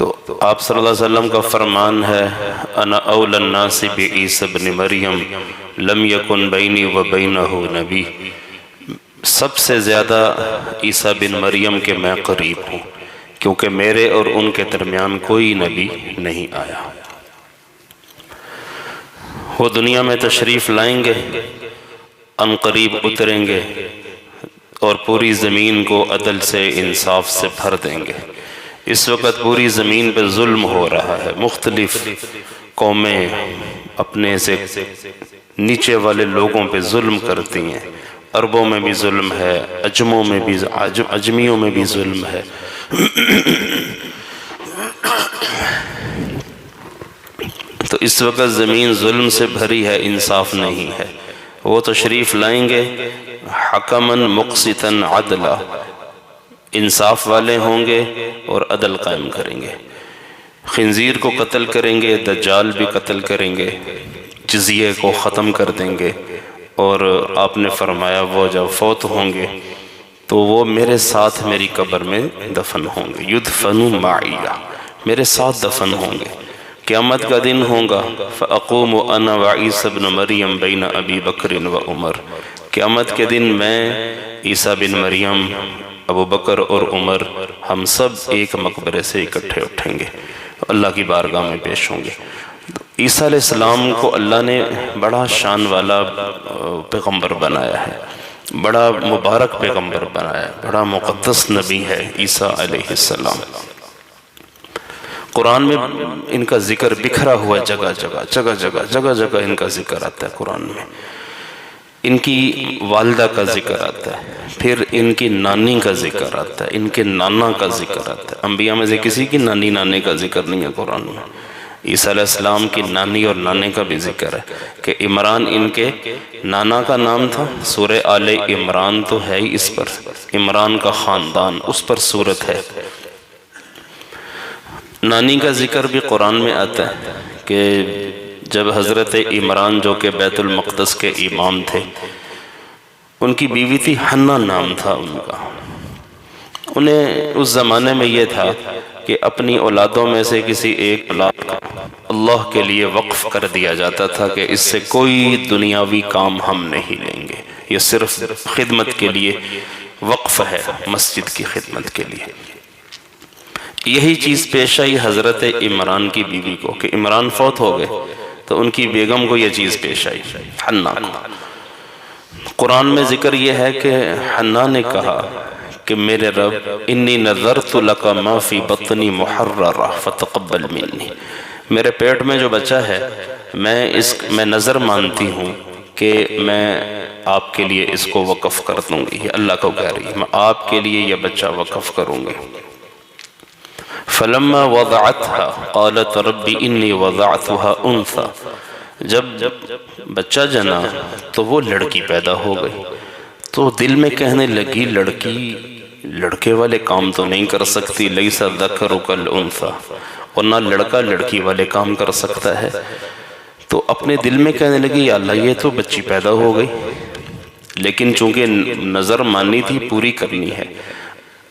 تو آپ صلی اللہ علیہ وسلم کا فرمان ہے انا اولی الناس بعیسی ابن مریم لم یکن بینی و بینہ نبی، سب سے زیادہ عیسیٰ بن مریم کے میں قریب ہوں، کیونکہ میرے اور ان کے درمیان کوئی نبی نہیں آیا۔ وہ دنیا میں تشریف لائیں گے، ان قریب اتریں گے اور پوری زمین کو عدل سے انصاف سے بھر دیں گے۔ اس وقت پوری زمین پہ ظلم ہو رہا ہے، مختلف قومیں اپنے سے نیچے والے لوگوں پہ ظلم کرتی ہیں، عربوں میں بھی ظلم ہے، عجموں میں بھی عجمیوں میں بھی ظلم ہے۔ تو اس وقت زمین ظلم سے بھری ہے، انصاف نہیں ہے۔ وہ تشریف لائیں گے حکماً مقسطاً عدلا، انصاف والے ہوں گے اور عدل قائم کریں گے۔ خنزیر کو قتل کریں گے، دجال بھی قتل کریں گے، جزیے کو ختم کر دیں گے، اور آپ نے فرمایا وہ جب فوت ہوں گے تو وہ میرے ساتھ میری قبر میں دفن ہوں گے، یدفنوا معی، میرے ساتھ دفن ہوں گے۔ قیامت کا دن ہوگا فاقوم انا وعیسی ابن مریم بین ابی بکر و عمر، قیامت کے دن میں عیسیٰ بن مریم، ابو بکر اور عمر، ہم سب ایک مقبرے سے اکٹھے اٹھیں گے، اللہ کی بارگاہ میں پیش ہوں گے۔ عیسیٰ علیہ السلام کو اللہ نے بڑا شان والا پیغمبر بنایا ہے، بڑا مبارک پیغمبر بنایا ہے، بڑا مقدس نبی ہے عیسیٰ علیہ السلام۔ قرآن میں ان کا ذکر بکھرا ہوا ہے، جگہ جگہ ان کا ذکر آتا ہے قرآن میں۔ ان کی والدہ کا ذکر آتا ہے، پھر ان کی نانی کا ذکر آتا ہے، ان کے نانا کا ذکر آتا ہے۔ انبیاء میں سے کسی کی نانی نانے کا ذکر نہیں ہے قرآن میں۔ عیسیٰ علیہ السلام کی نانی اور نانے کا بھی ذکر ہے کہ عمران ان کے نانا کا نام تھا، سورہ آل عمران تو ہے ہی اس پر، عمران کا خاندان اس پر سورت ہے۔ نانی کا ذکر بھی قرآن میں آتا ہے کہ جب حضرت عمران جو کہ بیت المقدس کے امام تھے، ان کی بیوی تھی حنہ نام تھا ان کا۔ انہیں اس زمانے میں یہ تھا کہ اپنی اولادوں میں سے کسی ایک اولاد کو اللہ کے لیے وقف کر دیا جاتا تھا کہ اس سے کوئی دنیاوی کام ہم نہیں لیں گے، یہ صرف خدمت کے لیے وقف ہے، مسجد کی خدمت کے لیے۔ یہی چیز پیش آئی حضرت عمران کی بیوی کو کہ عمران فوت ہو گئے تو ان کی بیگم کو یہ چیز پیش آئی، حنہ کو۔ قرآن میں ذکر یہ ہے کہ حنہ نے کہا کہ میرے رب انی نذرت لک ما فی بطنی محررہ فتقبل منی، میرے پیٹ میں جو بچہ ہے میں نظر مانتی ہوں کہ میں آپ کے لیے اس کو وقف کر دوں گی، یہ اللہ کو کہہ رہی ہے، میں آپ کے لیے یہ بچہ وقف کروں گی۔ فلما وضعتها قالت رب انی وضعتها انثى، جب بچہ جنا تو وہ لڑکی پیدا ہو گئی، تو دل میں کہنے لگی لڑکی لڑکے والے کام تو نہیں کر سکتی، لیس الذکر کالانثی، اور نہ لڑکا لڑکی والے کام کر سکتا ہے۔ تو اپنے دل میں کہنے لگی یا اللہ یہ تو بچی پیدا ہو گئی، لیکن چونکہ نظر مانی تھی پوری کرنی ہے۔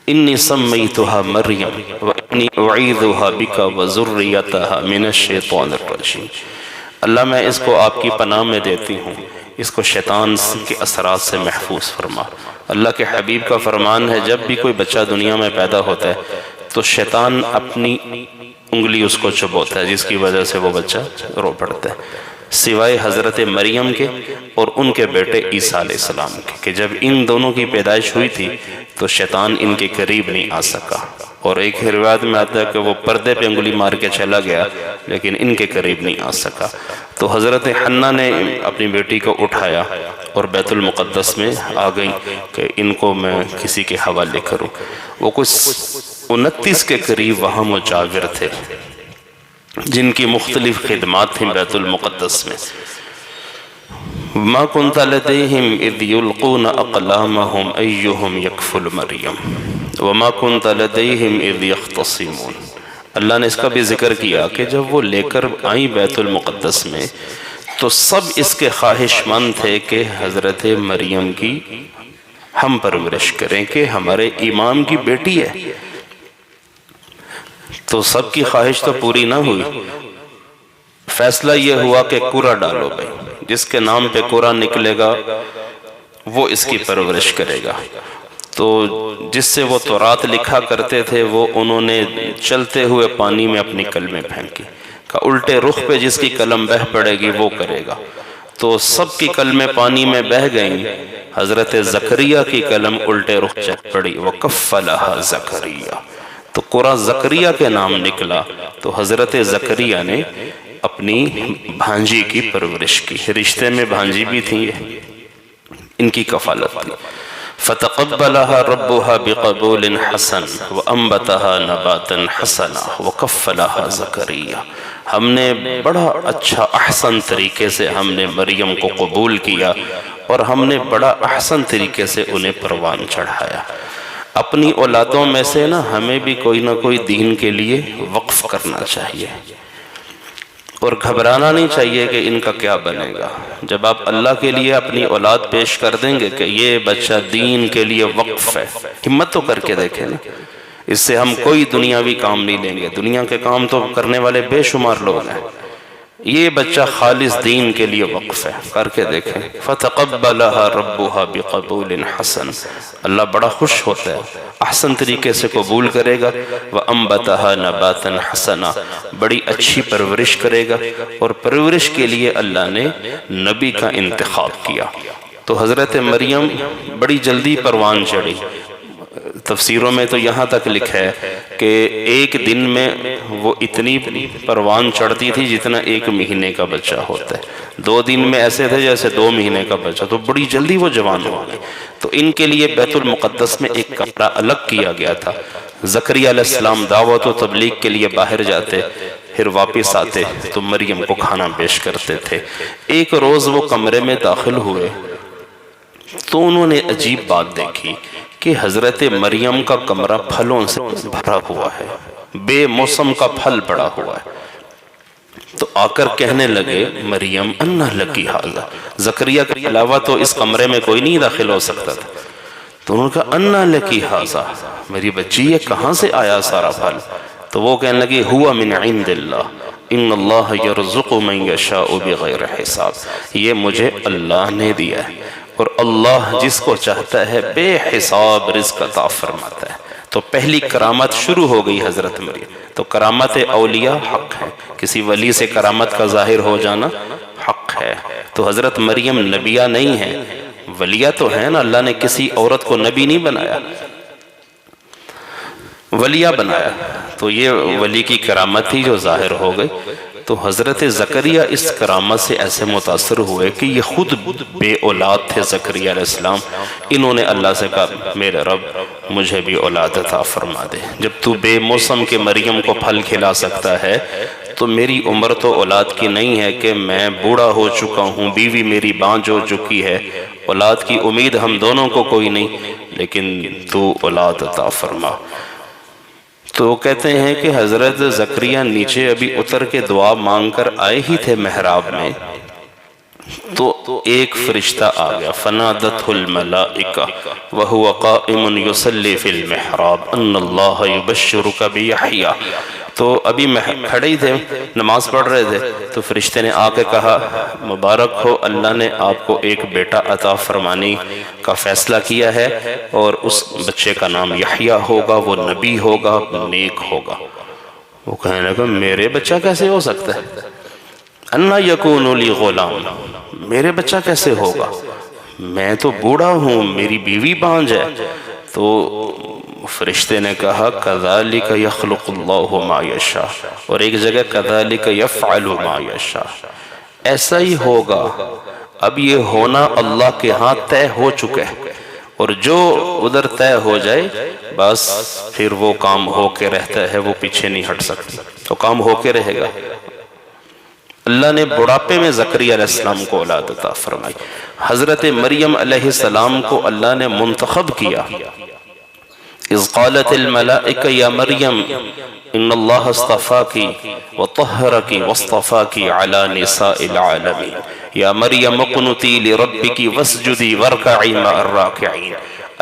انی سمیتها مریم وانی اعیذها بک وذریتها من الشیطان الرجیم، اللہ میں اس کو آپ کی پناہ میں دیتی ہوں، اس کو شیطان کے اثرات سے محفوظ فرما۔ اللہ کے حبیب کا فرمان ہے جب بھی کوئی بچہ دنیا میں پیدا ہوتا ہے تو شیطان اپنی انگلی اس کو چبوتا ہے، جس کی وجہ سے وہ بچہ رو پڑتا ہے، سوائے حضرت مریم کے اور ان کے بیٹے عیسیٰ علیہ السلام کے، کہ جب ان دونوں کی پیدائش ہوئی تھی تو شیطان ان کے قریب نہیں آ سکا، اور ایک روایت میں آتا ہے کہ وہ پردے پہ انگلی مار کے چلا گیا لیکن ان کے قریب نہیں آ سکا۔ تو حضرت حنہ نے اپنی بیٹی کو اٹھایا اور بیت المقدس میں آ گئی کہ ان کو میں کسی کے حوالے کروں۔ وہ کچھ 29 کے قریب وہاں مجاور تھے جن کی مختلف خدمات تھیں بیت المقدس میں۔ ما كنت لديهم اذ يلقون اقلامهم ايهم يكفل مريم وما كنت لديهم اذ يختصمون، اللہ نے اس کا بھی ذکر کیا کہ جب وہ لے کر آئیں بیت المقدس میں تو سب اس کے خواہش مند تھے کہ حضرت مریم کی ہم پرورش کریں کہ ہمارے امام کی بیٹی ہے۔ تو سب کی خواہش تو پوری نہ ہوئی، فیصلہ یہ ہوا کہ قرہ ڈالو بھائی، جس کے نام پہ قرہ نکلے گا وہ اس کی پرورش کرے گا۔ تو جس سے وہ تورات لکھا کرتے تھے وہ انہوں نے چلتے ہوئے پانی میں اپنی قلمیں پھینکی، کہ الٹے رخ پہ جس کی قلم بہہ پڑے گی وہ کرے گا۔ تو سب کی قلمیں پانی میں بہہ گئیں، حضرت زکریہ کی قلم الٹے رخ چل پڑی، وَكَفَّلَهَا زَكَرِيَّا، تو قرہ زکریہ کے نام نکلا۔ تو حضرت زکریہ نے اپنی بھانجی کی پرورش کی، رشتے میں بھانجی بھی تھیں، ان کی کفالت تھی۔ فَتَقَبَّلَهَا رَبُّهَا بِقَبُولٍ حَسَنٍ وَأَنبَتَهَا نَبَاتًا حَسَنًا وَكَفَّلَهَا زَكَرِيَّا، ہم نے بڑا اچھا احسن طریقے سے ہم نے مریم کو قبول کیا اور ہم نے بڑا احسن طریقے سے انہیں پروان چڑھایا۔ اپنی اولادوں میں سے نا ہمیں بھی کوئی نہ کوئی دین کے لیے وقف کرنا چاہیے، اور گھبرانا نہیں چاہیے کہ ان کا کیا بنے گا۔ جب آپ اللہ کے لیے اپنی اولاد پیش کر دیں گے کہ یہ بچہ دین کے لیے وقف ہے، ہمت تو کر کے دیکھیں نا، اس سے ہم کوئی دنیاوی کام نہیں لیں گے، دنیا کے کام تو کرنے والے بے شمار لوگ ہیں، یہ بچہ خالص دین کے لیے وقف ہے، کر کے دیکھیں۔ فَتَقَبَّلَهَا رَبُّهَا بِقَبُولٍ حَسَنٍ، اللہ بڑا خوش ہوتا ہے، احسن طریقے سے قبول کرے گا۔ وَأَنبَتَهَا نَبَاتًا حَسَنًا، بڑی اچھی پرورش کرے گا، اور پرورش کے لیے اللہ نے نبی کا انتخاب کیا۔ تو حضرت مریم بڑی جلدی پروان چڑھی۔ تفسیروں میں تو یہاں تک لکھا ہے کہ ایک دن میں وہ اتنی پروان چڑھتی تھی جتنا 1 مہینے کا بچہ ہوتا ہے، 2 دن میں ایسے تھے جیسے 2 مہینے کا بچہ، تو بڑی جلدی وہ جوان ہو گئی۔ تو ان کے لیے بیت المقدس میں ایک کمرہ الگ کیا گیا تھا۔ زکریا علیہ السلام دعوت و تبلیغ کے لیے باہر جاتے، پھر واپس آتے تو مریم کو کھانا پیش کرتے تھے۔ ایک روز وہ کمرے میں داخل ہوئے تو انہوں نے عجیب بات دیکھی کہ حضرت مریم کا کمرہ پھلوں سے بھرا ہوا ہے، بے موسم کا پھل پڑا ہوا ہے۔ تو آ کر کہنے لگے مریم انا لکی ھذا، زکریا کے علاوہ تو اس کمرے میں کوئی نہیں داخل ہو سکتا تھا۔ تو انہوں نے کہا انا لکی ھذا، میری بچی یہ کہاں سے آیا سارا پھل؟ تو وہ کہنے لگے ہوا من عند اللہ ان اللہ یرزق من یشاء بغیر حساب، یہ مجھے اللہ نے دیا ہے، اور اللہ جس کو چاہتا ہے بے حساب رزق عطا فرماتا ہے۔ تو پہلی کرامت شروع ہو گئی حضرت مریم۔ تو کرامت اولیاء حق ہے، کسی ولی سے کرامت کا ظاہر ہو جانا حق ہے۔ تو حضرت مریم نبیہ نہیں ہے، ولیہ تو ہے نا، اللہ نے کسی عورت کو نبی نہیں بنایا، ولیہ بنایا، تو یہ ولی کی کرامت تھی جو ظاہر ہو گئی۔ تو حضرت زکریا اس کرامت سے ایسے متاثر ہوئے کہ یہ خود بے اولاد تھے زکریا علیہ السلام، انہوں نے اللہ سے کہا میرے رب مجھے بھی اولاد عطا فرما دے، جب تو بے موسم کے مریم کو پھل کھلا سکتا ہے تو میری عمر تو اولاد کی نہیں ہے کہ میں بوڑھا ہو چکا ہوں، بیوی میری بانجھ ہو چکی ہے، اولاد کی امید ہم دونوں کو کوئی نہیں، لیکن تو اولاد عطا فرما۔ تو کہتے ہیں کہ حضرت زکریا نیچے ابھی اتر کے دعا مانگ کر آئے ہی تھے محراب میں، تو ایک فرشتہ آ گیا، فنادته الملائکہ وہو قائم یصلی فی المحراب ان اللہ یبشرک بیحییٰ۔ تو ابھی کھڑے ہی تھے، نماز پڑھ رہے تھے، تو فرشتے نے آ کے کہا مبارک ہو، اللہ نے آپ کو ایک بیٹا عطا فرمانے کا فیصلہ کیا ہے، اور اس بچے کا نام یحییٰ ہوگا، وہ نبی ہوگا، نیک ہوگا۔ وہ کہنے لگا میرے بچہ کیسے ہو سکتا ہے؟ انا یکون لی غلام، میرے بچہ کیسے ہوگا؟ میں تو بوڑھا ہوں، میری بیوی بانجھ ہے۔ تو فرشتے نے کہا کذالک یخلق اللہ ما یشاء، اور ایک جگہ کذالک یفعل ما یشاء، ایسا ہی ہوگا، اب یہ ہونا اللہ کے ہاں طے ہو چکا ہے، اور جو ادھر طے ہو جائے بس پھر وہ کام ہو کے رہتا ہے، وہ پیچھے نہیں ہٹ سکتا، تو کام ہو کے رہے گا۔ اللہ نے بڑھاپے میں زکریا علیہ السلام کو اولاد عطا فرمائی۔ حضرت مریم علیہ السلام کو اللہ نے منتخب کیا۔ اذ قالت الملائکہ یا مریم ان اللہ اصطفاکی وطہرکی واصطفاکی علی نساء العالمین یا مریم اقنتی لربکی واسجدی وارکعی مع الراکعین۔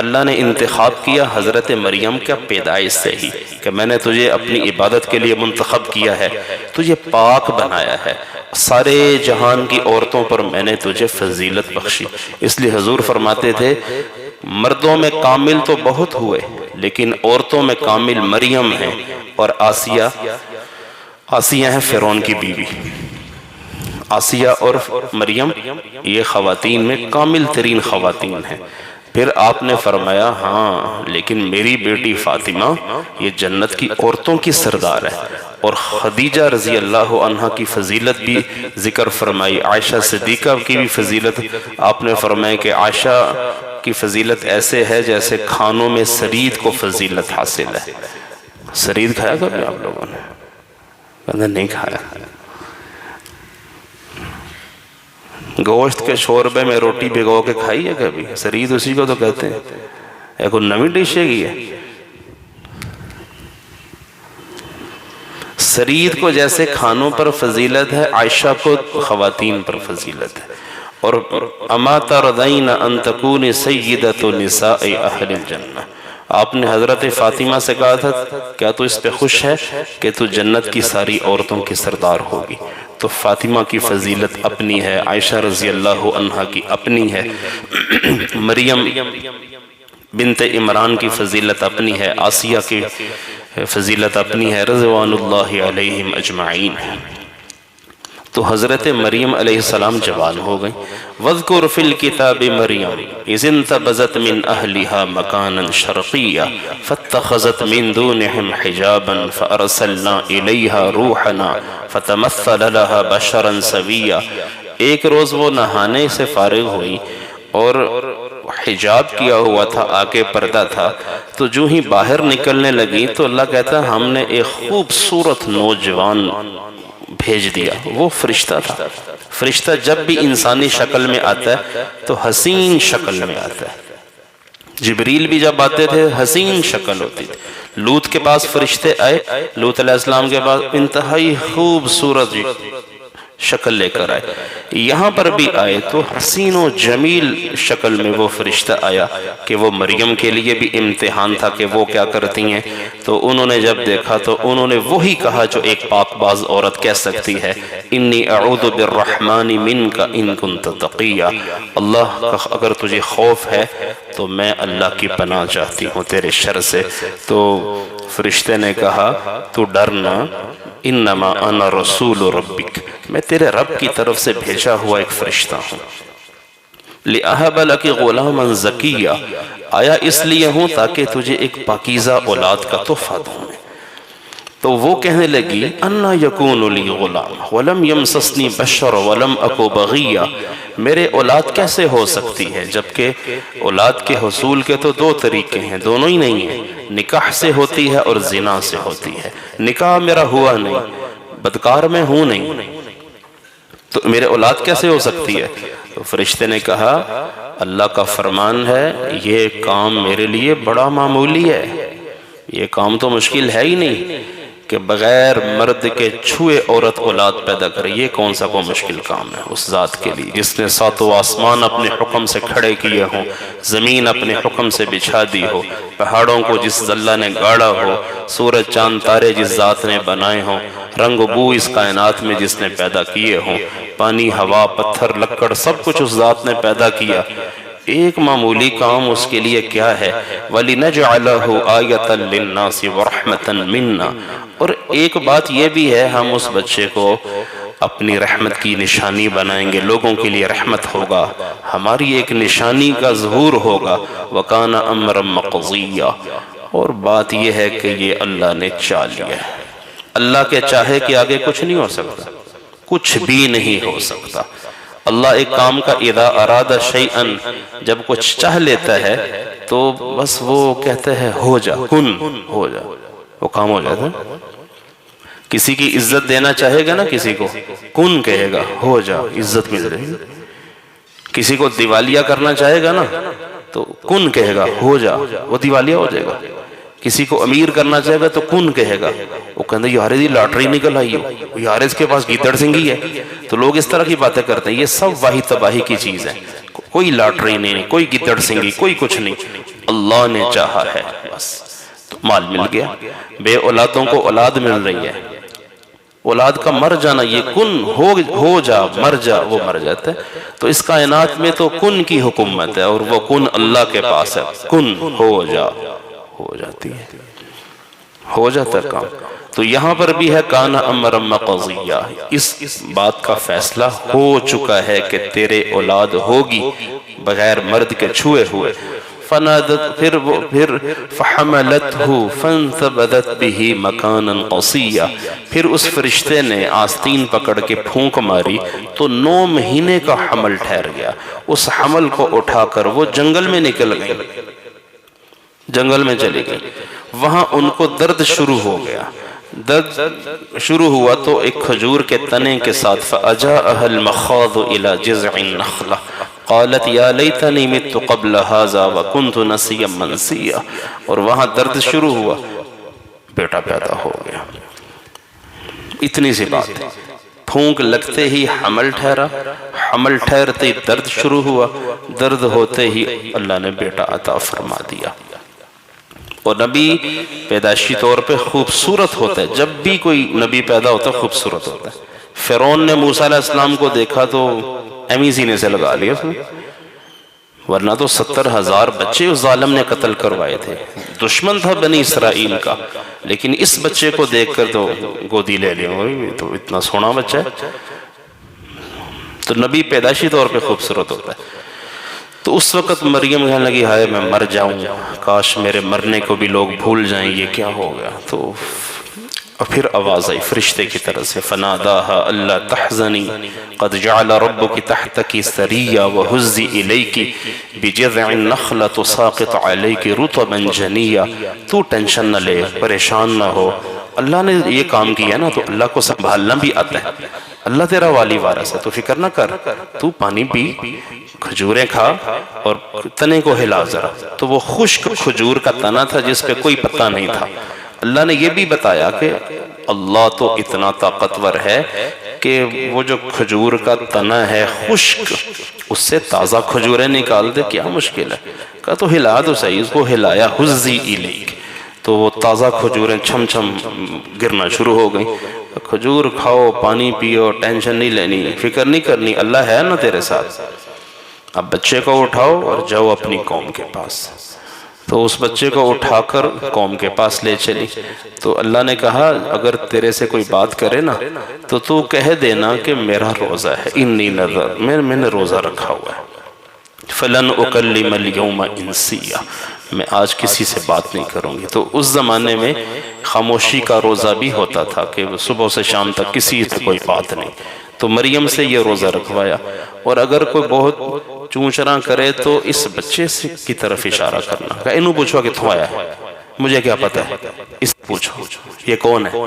اللہ نے انتخاب کیا حضرت مریم کا پیدائش سے ہی کہ میں نے تجھے اپنی عبادت کے لیے منتخب کیا ہے، تجھے پاک بنایا ہے، سارے جہان کی عورتوں پر میں نے تجھے فضیلت بخشی۔ اس لیے حضور فرماتے تھے مردوں میں کامل تو بہت ہوئے لیکن عورتوں میں کامل مریم ہیں اور آسیہ ہیں فرعون کی بیوی۔ آسیہ اور مریم یہ خواتین میں کامل ترین خواتین ہیں۔ پھر آپ نے فرمایا ہاں لیکن میری بیٹی فاطمہ یہ جنت کی عورتوں کی سردار ہے، اور خدیجہ رضی اللہ عنہ کی فضیلت بھی ذکر فرمائی، عائشہ صدیقہ کی بھی فضیلت آپ نے فرمایا کہ عائشہ کی فضیلت ایسے ہے جیسے کھانوں میں سرید کو فضیلت حاصل ہے۔ سرید کھایا کبھی آپ لوگوں نے؟ نہیں کھایا۔ گوشت کے شوربے میں روٹی بھگو کے کھائی ہے کبھی؟ سرید اسی کو تو کہتے ہیں، ایک نئی ڈش ہے یہ۔ سرید کو جیسے کھانوں پر فضیلت ہے، عائشہ کو خواتین پر فضیلت ہے۔ اور اما ترضین ان تکونی سیدۃ نساء اہل الجنہ، آپ نے حضرت فاطمہ سے کہا تھا کیا تو اس پہ خوش ہے کہ تو جنت کی ساری عورتوں کی سردار ہوگی؟ تو فاطمہ کی فضیلت اپنی ہے، عائشہ رضی اللہ عنہا کی اپنی ہے، مریم بنت عمران کی فضیلت اپنی ہے، آسیہ کی فضیلت اپنی ہے، رضوان اللہ علیہم اجمعین۔ تو حضرت مریم علیہ السلام جوان ہو گئیں۔ وَاذْكُرْ فِي الْكِتَابِ مَرْيَمَ إِذِ انْتَبَذَتْ مِنْ أَهْلِهَا مَكَانًا شَرْقِيًّا فَاتَّخَذَتْ مِنْ دُونِهِمْ حِجَابًا فَأَرْسَلْنَا إِلَيْهَا رُوحَنَا فَتَمَثَّلَ لَهَا بَشَرًا سَوِيًّا۔ ایک روز وہ نہانے سے فارغ ہوئی اور حجاب کیا ہوا تھا، آگے پردہ تھا، تو جو ہی باہر نکلنے لگی تو اللہ کہتا ہے ہم نے ایک خوبصورت نوجوان بھیج دیا۔ وہ فرشتہ تھا۔ فرشتہ جب بھی انسانی شکل میں آتا ہے تو حسین شکل میں آتا ہے۔ جبریل بھی جب آتے تھے حسین شکل ہوتی تھی۔ لوط کے پاس فرشتے آئے، لوط علیہ السلام کے پاس انتہائی خوبصورت شکل لے کر آئے۔ یہاں پر بھی آئے تو حسین و جمیل شکل میں وہ فرشتہ آیا کہ وہ مریم کے لیے بھی امتحان تھا کہ وہ کیا کرتی ہیں۔ تو انہوں نے جب دیکھا تو انہوں نے وہی کہا جو ایک پاک باز عورت کہہ سکتی ہے، انی اعوذ بالرحمن منک ان کنت تقیا، اللہ اگر تجھے خوف ہے تو میں اللہ کی پناہ چاہتی ہوں تیرے شر سے۔ تو فرشتے نے کہا تو ڈرنا، انما انا رسول ربک، میں تیرے رب کی طرف سے بھیجا ہوا ایک فرشتہ ہوں۔ لِأَهَبَ لَكِ غُلَامًا زَكِيًّا، آیا اس لیے ہوں تاکہ تجھے ایک پاکیزہ اولاد کا تحفہ دوں۔ تو وہ کہنے لگی اَنَّا يَكُونُ لِي غُلَامٌ وَلَمْ يَمْسَسْنِي بَشَرٌ وَلَمْ أَكُ بَغِيًّا، میرے اولاد کیسے ہو سکتی ہے جبکہ اولاد کے حصول کے تو دو طریقے ہیں، دونوں ہی نہیں ہیں، نکاح سے ہوتی ہے اور زنا سے ہوتی ہے۔ نکاح میرا ہوا نہیں، بدکار میں ہوں نہیں، تو میرے اولاد کیسے ہو سکتی ہے؟ تو فرشتے نے کہا اللہ کا فرمان ہے یہ کام میرے لیے بڑا معمولی ہے، یہ کام تو مشکل ہے ہی نہیں کہ بغیر مرد کے چھوئے عورت اولاد پیدا کرے، یہ کون سا کو مشکل کام ہے اس ذات کے لیے جس نے ساتوں آسمان اپنے حکم سے کھڑے کیے ہوں، زمین اپنے حکم سے بچھا دی ہو، پہاڑوں کو جس اللہ نے گاڑا ہو، سورج چاند تارے جس ذات نے بنائے ہوں، رنگ و بو اس کائنات میں جس نے پیدا کیے ہوں، پانی ہوا پتھر لکڑ سب کچھ اس ذات نے پیدا کیا، ایک معمولی کام اس کے لیے کیا ہے؟ وَلِنَجْعَلَهُ آیَةً لِلنَّاسِ وَرَحْمَةً مِنَّا، اور ایک بات یہ بھی ہے ہم اس بچے کو اپنی رحمت کی نشانی بنائیں گے، لوگوں کے لیے رحمت ہوگا، ہماری ایک نشانی کا ظہور ہوگا۔ وَكَانَ أَمْرًا مَقْضِيًّا، اور بات یہ ہے کہ یہ اللہ نے چاہ لیا ہے، اللہ کے چاہے کے آگے کچھ نہیں ہو سکتا، کچھ بھی نہیں ہو سکتا۔ اللہ ایک کام کا اذا اراد شیئن، جب کچھ چاہ لیتا ہے تو بس وہ کہتے ہیں ہو جا، کن ہو جا، وہ کام ہو جاتا ہے۔ کسی کی عزت دینا چاہے گا نا، کسی کو کن کہے گا ہو جا، عزت مل رہی۔ کسی کو دیوالیہ کرنا چاہے گا نا تو کن کہے گا ہو جا، وہ دیوالیہ ہو جائے گا۔ کسی کو امیر کرنا چاہے گا تو کن کہے گا، وہ کہتے ہیں یارے دی لاٹری نکل آئی ہو، یارے اس کے پاس گیدڑ سنگھی ہے۔ تو لوگ اس طرح کی باتیں کرتے ہیں، یہ سب واہی تباہی کی چیز ہے، کوئی لاٹری نہیں، کوئی گیدڑ سنگھی، کوئی کچھ نہیں۔ اللہ نے چاہا ہے بس، تو مال مل گیا۔ بے اولادوں کو اولاد مل رہی ہے، اولاد کا مر جانا، یہ کن ہو جا مر جا، وہ مر جاتا ہے۔ تو اس کائنات میں تو کن کی حکومت ہے، اور وہ کن اللہ کے پاس ہے، کن ہو جا، ہو جاتی ہے، ہو جاتا ہے کام۔ تو یہاں پر بھی ہے کان امرا مقضیہ، اس بات کا فیصلہ ہو چکا ہے کہ تیرے اولاد ہوگی بغیر مرد کے چھوئے ہوئے۔ فنادت، پھر فحملتہ فانتبذت بہ مکانا قصیا، پھر اس فرشتے نے آستین پکڑ کے پھونک ماری تو 9 مہینے کا حمل ٹھہر گیا۔ اس حمل کو اٹھا کر وہ جنگل میں نکل گئی، جنگل میں چلی گئی۔ وہاں ان کو درد شروع ہو گیا، درد شروع ہوا تو ایک کھجور کے تنے کے ساتھ فَأَجَاءَهَا الْمَخَاضُ إِلَى جِذْعِ النَّخْلَةِ قالت یا لیتنی مت قبل هذا وکنت نسیا منسیا، اور وہاں درد شروع ہوا، بیٹا پیدا ہو گیا۔ اتنی سی بات ہے، پھونک لگتے ہی حمل ٹھہرا، حمل ٹھہرتے ہی درد شروع ہوا، درد ہوتے ہی اللہ نے بیٹا عطا فرما دیا۔ اور نبی پیدائشی طور پہ خوبصورت ہوتا ہے، جب بھی کوئی نبی پیدا ہوتا ہے خوبصورت ہوتا ہے۔ فرعون نے موسیٰ علیہ السلام کو دیکھا تو ایمی سینے سے لگا لیا اس نے، ورنہ تو 70,000 بچے اس ظالم نے قتل کروائے تھے، دشمن تھا بنی اسرائیل کا، لیکن اس بچے کو دیکھ کر تو گودی لے لیا، تو اتنا سونا بچہ ہے۔ تو نبی پیدائشی طور پہ خوبصورت ہوتا ہے۔ تو اس وقت مریم کہنے لگی ہائے میں مر جاؤں، کاش میرے مرنے کو بھی لوگ بھول جائیں، یہ کیا ہو گیا۔ تو پھر آواز آئی فرشتے کی طرف سے فناداہا اللہ تحزنی قد جعل ربک تحتک سریا وہزی الیک بجذع النخلہ تساقط علیک رطبا جنیا، تو ٹینشن نہ لے، پریشان نہ ہو، اللہ نے یہ کام کیا نا تو اللہ کو سنبھالنا بھی آتا ہے، اللہ تیرا والی وارث ہے، تو فکر نہ کر، تو پانی پی، کھجوریں کھا اور تنے کو ہلا ذرا۔ تو وہ خشک کھجور کا تنا تھا جس پہ کوئی پتا نہیں تھا۔ اللہ نے یہ بھی بتایا کہ اللہ تو اتنا طاقتور ہے کہ وہ جو کھجور کا تنا ہے خشک، اس سے تازہ کھجوریں نکال دے، کیا مشکل ہے؟ کہا تو ہلا دو صحیح، اس کو ہلایا حزی الیک، تو وہ تازہ کھجوریں چھم چھم گرنا شروع ہو گئیں۔ کھجور کھاؤ، پانی پیو، ٹینشن نہیں لینی، فکر نہیں کرنی، اللہ ہے نا تیرے ساتھ۔ اب بچے کو اٹھاؤ اور جاؤ اپنی قوم کے پاس۔ تو اس بچے کو اٹھا کر قوم کے پاس لے چلی۔ تو اللہ نے کہا اگر تیرے سے کوئی بات کرے نا تو تو کہہ دینا کہ میرا روزہ ہے، انی نذر، میں نے روزہ رکھا ہوا ہے۔ فلن اکلم اليوم انسیا، میں آج کسی سے بات نہیں کروں گی۔ تو اس زمانے میں خاموشی کا روزہ بھی ہوتا تھا کہ صبح سے شام تک کسی سے کوئی بات نہیں۔ تو مریم سے یہ روزہ رکھوایا، اور اگر کوئی بہت چونچراں کرے تو اس بچے کی طرف اشارہ کرنا، کہ انہوں پوچھو کہ تو آیا ہے، مجھے کیا پتا ہے، اس پوچھو یہ کون ہے۔